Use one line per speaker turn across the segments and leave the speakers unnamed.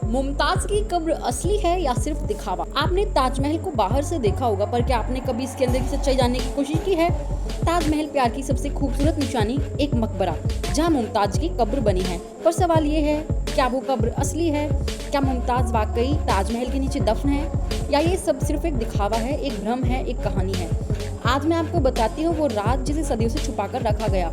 मुमताज की कब्र असली है या सिर्फ दिखावा? आपने ताजमहल को बाहर से देखा होगा, पर क्या आपने कभी इसके अंदर की सच्चाई जानने की कोशिश की है? ताजमहल प्यार की सबसे खूबसूरत निशानी, एक मकबरा जहां मुमताज की कब्र बनी है। पर सवाल ये है, क्या वो कब्र असली है? क्या मुमताज वाकई ताजमहल के नीचे दफन है, या ये सब सिर्फ एक दिखावा है, एक भ्रम है, एक कहानी है? आज मैं आपको बताती हूँ वो राज जिसे सदियों से छुपाकर रखा गया।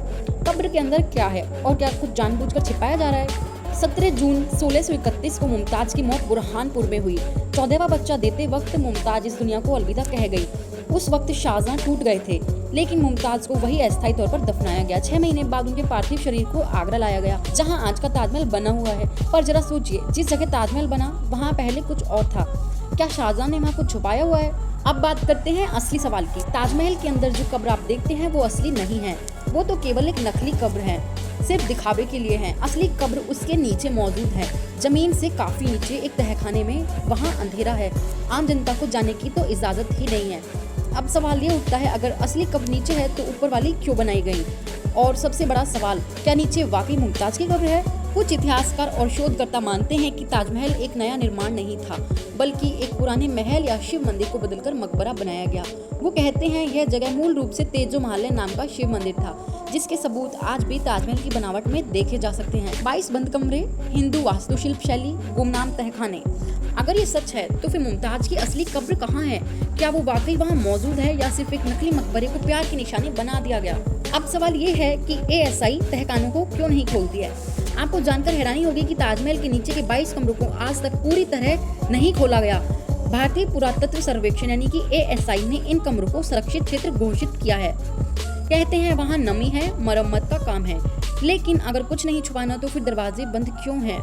कब्र के अंदर क्या है और क्या कुछ जानबूझकर छिपाया जा रहा है? 17 जून 1631 को मुमताज की मौत बुरहानपुर में हुई। 14वां बच्चा देते वक्त मुमताज इस दुनिया को अलविदा कह गई। उस वक्त शाहजहां टूट गए थे, लेकिन मुमताज को वही अस्थायी तौर पर दफनाया गया। 6 महीने बाद उनके पार्थिव शरीर को आगरा लाया गया, जहां आज का ताजमहल बना हुआ है। पर जरा सोचिए, जिस जगह ताजमहल बना वहां पहले कुछ और था। क्या शाहजहां ने वहां कुछ छुपाया हुआ है? अब बात करते हैं असली सवाल की। ताजमहल के अंदर जो कब्र आप देखते हैं वो असली नहीं है, वो तो केवल एक नकली कब्र है, सिर्फ दिखावे के लिए है। असली कब्र उसके नीचे मौजूद है, जमीन से काफी नीचे एक तहखाने में। वहाँ अंधेरा है, आम जनता को जाने की तो इजाजत ही नहीं है। अब सवाल ये उठता है, अगर असली कब्र नीचे है तो ऊपर वाली क्यों बनाई गई? और सबसे बड़ा सवाल, क्या नीचे वाकई मुमताज की कब्र है? कुछ इतिहासकार और शोधकर्ता मानते हैं कि ताजमहल एक नया निर्माण नहीं था, बल्कि एक पुराने महल या शिव मंदिर को बदलकर मकबरा बनाया गया। वो कहते हैं यह जगह मूल रूप से तेजो महाल नाम का शिव मंदिर था, जिसके सबूत आज भी ताजमहल की बनावट में देखे जा सकते हैं। 22 बंद कमरे, हिंदू वास्तुशिल्प शैली, गुमनाम तहखाने। अगर ये सच है तो फिर मुमताज की असली कब्र कहाँ है? क्या वो वाकई वहाँ मौजूद है, या सिर्फ एक नकली मकबरे को प्यार की निशानी बना दिया गया? अब सवाल ये है कि ASI तहखानों को क्यों नहीं खोलती है? आपको जानकर हैरानी होगी कि ताजमहल के नीचे के 22 कमरों को आज तक पूरी तरह नहीं खोला गया। भारतीय पुरातत्व सर्वेक्षण यानी कि ASI ने इन कमरों को सुरक्षित क्षेत्र घोषित किया है। कहते हैं वहाँ नमी है, मरम्मत का काम है। लेकिन अगर कुछ नहीं छुपाना तो फिर दरवाजे बंद क्यों हैं?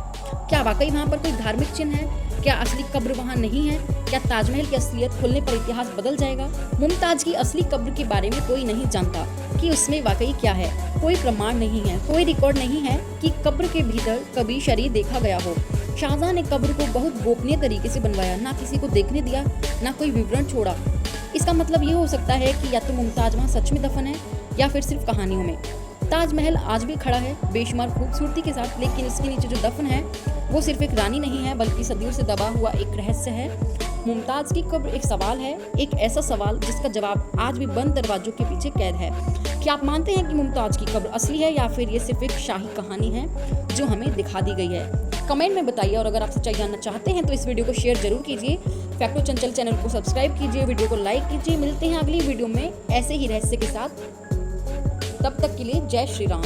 क्या वाकई वहाँ पर कोई धार्मिक चिन्ह है? क्या असली कब्र वहाँ नहीं है? क्या ताजमहल की असलियत खुलने पर इतिहास बदल जाएगा? मुमताज की असली कब्र के बारे में कोई नहीं जानता कि उसमें वाकई क्या है। कोई प्रमाण नहीं है, कोई रिकॉर्ड नहीं है कि कब्र के भीतर कभी शरीर देखा गया हो। शाहजहां ने कब्र को बहुत गोपनीय तरीके से बनवाया, ना किसी को देखने दिया, ना कोई विवरण छोड़ा। इसका मतलब ये हो सकता है कि या तो मुमताज वहाँ सच में दफन है, या फिर सिर्फ कहानियों में। ताजमहल आज भी खड़ा है बेशुमार खूबसूरती के साथ, लेकिन इसके नीचे जो दफन है वो सिर्फ एक रानी नहीं है, बल्कि सदियों से दबा हुआ एक रहस्य है। मुमताज की कब्र एक सवाल है, एक ऐसा सवाल जिसका जवाब आज भी बंद दरवाजों के पीछे कैद है। क्या आप मानते हैं कि मुमताज की कब्र असली है, या फिर ये सिर्फ एक शाही कहानी है जो हमें दिखा दी गई है? कमेंट में बताइए, और अगर आप सच्चाई जानना चाहते हैं तो इस वीडियो को शेयर जरूर कीजिए। फैक्टो चंचल चैनल को सब्सक्राइब कीजिए, वीडियो को लाइक कीजिए। मिलते हैं अगली वीडियो में ऐसे ही रहस्य के साथ। तब तक के लिए जय श्री राम।